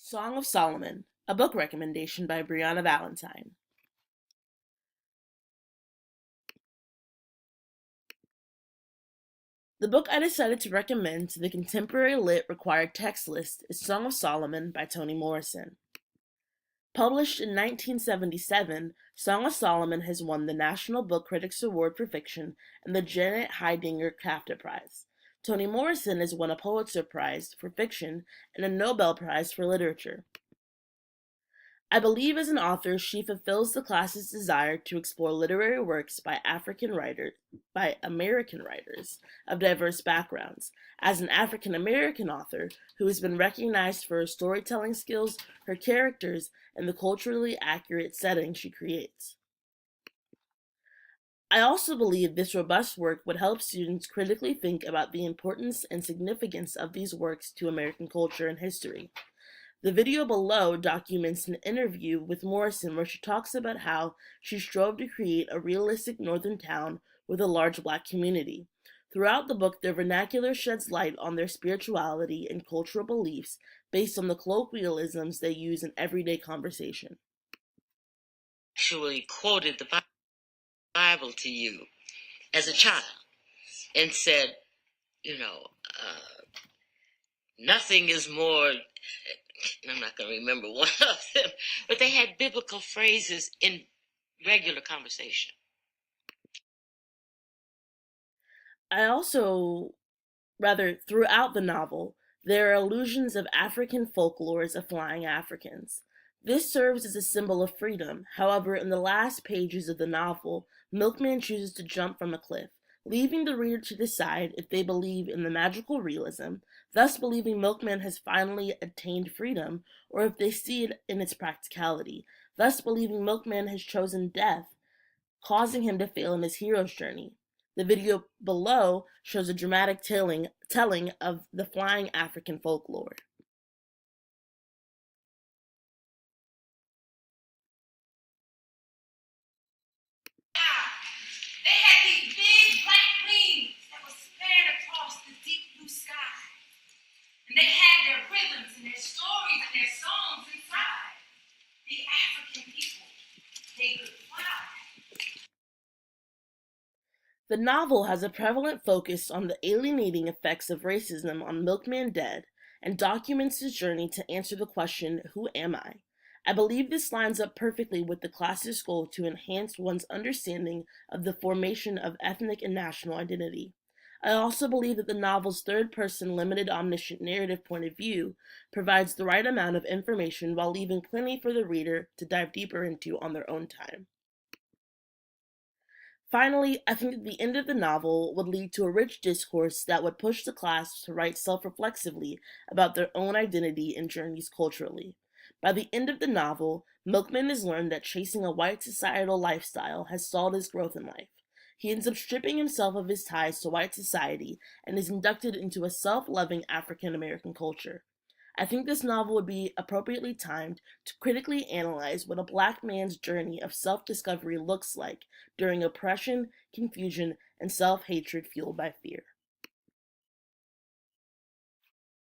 Song of Solomon, a book recommendation by Brianna Valentine. The book I decided to recommend to the contemporary lit required text list is Song of Solomon by Toni Morrison. Published in 1977, Song of Solomon has won the National Book Critics Award for Fiction and the Janet Heidinger Crafted Prize. Toni Morrison has won a Pulitzer Prize for Fiction and a Nobel Prize for Literature. I believe as an author she fulfills the class's desire to explore literary works by American writers of diverse backgrounds. As an African American author who has been recognized for her storytelling skills, her characters, and the culturally accurate setting she creates. I also believe this robust work would help students critically think about the importance and significance of these works to American culture and history. The video below documents an interview with Morrison where she talks about how she strove to create a realistic northern town with a large Black community. Throughout the book, their vernacular sheds light on their spirituality and cultural beliefs based on the colloquialisms they use in everyday conversation. Actually quoted the Bible to you as a child and said, nothing is more, I'm not going to remember one of them, but they had biblical phrases in regular conversation. Throughout the novel, there are allusions of African folklores of flying Africans. This serves as a symbol of freedom. However, in the last pages of the novel, Milkman chooses to jump from a cliff, leaving the reader to decide if they believe in the magical realism, thus believing Milkman has finally attained freedom, or if they see it in its practicality, thus believing Milkman has chosen death, causing him to fail in his hero's journey. The video below shows a dramatic telling of the flying African folklore. They had these big black wings that would span across the deep blue sky. And they had their rhythms and their stories and their songs inside. The African people, they could fly. The novel has a prevalent focus on the alienating effects of racism on Milkman Dead and documents his journey to answer the question, who am I? I believe this lines up perfectly with the class's goal to enhance one's understanding of the formation of ethnic and national identity. I also believe that the novel's third-person limited omniscient narrative point of view provides the right amount of information while leaving plenty for the reader to dive deeper into on their own time. Finally, I think that the end of the novel would lead to a rich discourse that would push the class to write self-reflexively about their own identity and journeys culturally. By the end of the novel, Milkman has learned that chasing a white societal lifestyle has stalled his growth in life. He ends up stripping himself of his ties to white society and is inducted into a self-loving African American culture. I think this novel would be appropriately timed to critically analyze what a Black man's journey of self-discovery looks like during oppression, confusion, and self-hatred fueled by fear.